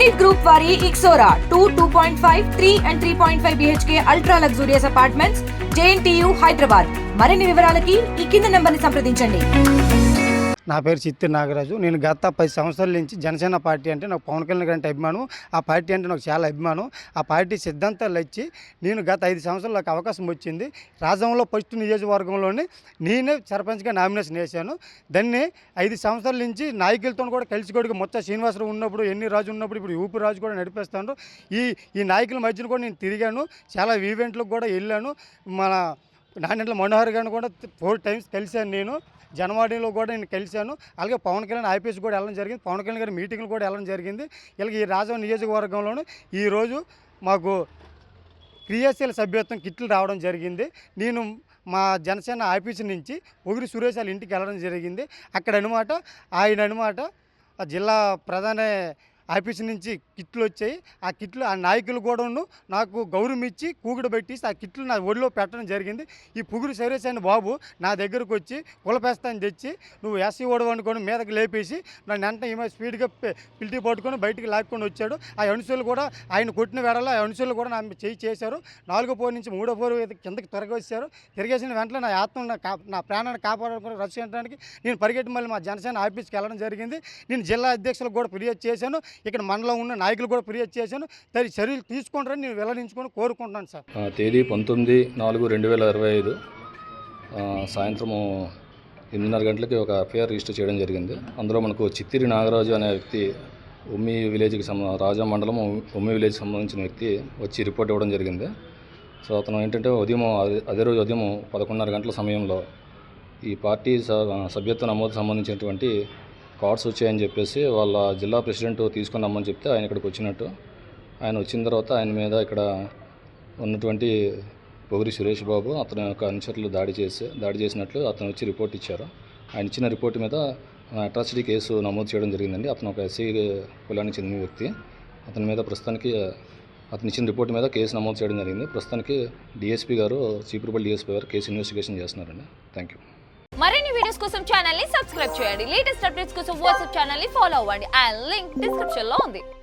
Zenith Group వారి Ixora 2.5, 3 and 3.5 BHK ultra luxurious apartments, JNTU Hyderabad. మరిన్ని వివరాలకి ఈ కింద నంబర్ని సంప్రదించండి. నా పేరు చిత్తూరు నాగరాజు. నేను గత 10 సంవత్సరాల నుంచి జనసేన పార్టీ అంటే నాకు పవన్ కళ్యాణ్ గారి అంటే అభిమానం. ఆ పార్టీ అంటే నాకు చాలా అభిమానం. ఆ పార్టీ సిద్ధాంతాలు ఇచ్చి నేను గత 5 సంవత్సరాలు నాకు అవకాశం వచ్చింది. రాజంలో ఫస్ట్ నియోజకవర్గంలోని నేనే సర్పంచ్గా నామినేషన్ వేశాను. దాన్ని 5 సంవత్సరాల నుంచి నాయకులతో కూడా కలిసి కొడుకు మొత్తం శ్రీనివాసరావు ఉన్నప్పుడు, ఎన్ని రాజు ఉన్నప్పుడు, ఇప్పుడు ఊపి రాజు కూడా నడిపిస్తాను. ఈ నాయకుల మధ్యన కూడా నేను తిరిగాను. చాలా ఈవెంట్లకు కూడా వెళ్ళాను. మన నాన్నెంట్ల మనోహర్ గారిని కూడా 4 times కలిశాను. నేను జనవాడిలో కూడా నేను కలిశాను. అలాగే పవన్ కళ్యాణ్ ఆఫీస్ కూడా వెళ్ళడం జరిగింది. పవన్ కళ్యాణ్ గారి మీటింగ్లు కూడా వెళ్ళడం జరిగింది. ఇలాగ ఈ రాజం నియోజకవర్గంలోనూ ఈరోజు మాకు క్రియాశీల సభ్యత్వం కిట్లు రావడం జరిగింది. నేను మా జనసేన ఆఫీసు నుంచి పొగిరి సురేష్ వాళ్ళ ఇంటికి వెళ్ళడం జరిగింది. అక్కడ ఆయన జిల్లా ప్రధాన ఆఫీసు నుంచి కిట్లు వచ్చాయి. ఆ కిట్లు ఆ నాయకులు కూడాను నాకు గౌరవం ఇచ్చి కూగుడు పెట్టి ఆ కిట్లు నా ఒడిలో పెట్టడం జరిగింది. ఈ పుగురు సరేస్ అని బాబు నా దగ్గరకు వచ్చి కులపేస్తాను తెచ్చి నువ్వు ఎస్సీ ఓడవు అనుకొని మీదకి లేపేసి నన్ను వెంటనే ఈమె స్పీడ్గా పిల్టీ పట్టుకొని బయటికి లాక్కొని వచ్చాడు. ఆ అనుసులు కూడా ఆయన కొట్టిన వేడలో ఆ అనుసులు కూడా నా చేయి చేశారు. 4వ ఫ్లోర్ నుంచి 3వ ఫ్లోర్ కిందకి తిరగేశారు. తిరిగేసిన వెంటనే నా ఆత్మ నా ప్రాణాన్ని కాపాడుకొని రక్షించడానికి నేను పరిగెట్టి మళ్ళీ మా జనసేన ఆఫీస్కి వెళ్ళడం జరిగింది. నేను జిల్లా అధ్యక్షులకు కూడా ఫిర్యాదు చేశాను. ఇక్కడ మనలో ఉన్న నాయకులు కూడా ఫిర్యాదు చేశాను. చర్యలు తీసుకుంటారని నేను వెల్లడించుకొని కోరుకుంటున్నాను సార్. తేదీ 19/4/2025 సాయంత్రము 8:30 గంటలకి ఒక ఎఫ్ఐఆర్ రిజిస్టర్ చేయడం జరిగింది. అందులో మనకు చిత్తిరి నాగరాజు అనే వ్యక్తి ఉమ్మి విలేజ్కి రాజా మండలం ఉమ్మి విలేజ్కి సంబంధించిన వ్యక్తి వచ్చి రిపోర్ట్ ఇవ్వడం జరిగింది. సో అతను ఏంటంటే అదే రోజు ఉదయం 11:30 గంటల సమయంలో ఈ పార్టీ సభ్యత్వ నమోదు సంబంధించినటువంటి కార్డ్స్ వచ్చాయని చెప్పేసి వాళ్ళ జిల్లా ప్రెసిడెంట్ తీసుకొని రమ్మని చెప్తే ఆయన ఇక్కడికి వచ్చినట్టు, ఆయన వచ్చిన తర్వాత ఆయన మీద ఇక్కడ ఉన్నటువంటి పొగిరి సురేష్ బాబు అతని యొక్క అనుచరులు దాడి చేసినట్లు అతను వచ్చి రిపోర్ట్ ఇచ్చారు. ఆయన ఇచ్చిన రిపోర్ట్ మీద అట్రాసిటీ కేసు నమోదు చేయడం జరిగిందండి. అతను ఒక ఎస్సీ కులానికి చెందిన వ్యక్తి. అతని మీద ప్రస్తుతానికి అతను ఇచ్చిన రిపోర్ట్ మీద కేసు నమోదు చేయడం జరిగింది. ప్రస్తుతానికి డిఎస్పీ గారు, చీపురుపల్లి డిఎస్పీ గారు కేసు ఇన్వెస్టిగేషన్ చేస్తున్నారండి. Thank you. మరిన్ని వీడియోస్ కోసం ఛానల్ ని సబ్స్క్రైబ్ చేయండి. లేటెస్ట్ అప్డేట్స్ కోసం వాట్సాప్ ఛానల్ ని ఫాలో అవ్వండి. ఆ లింక్ డిస్క్రిప్షన్ లో ఉంది.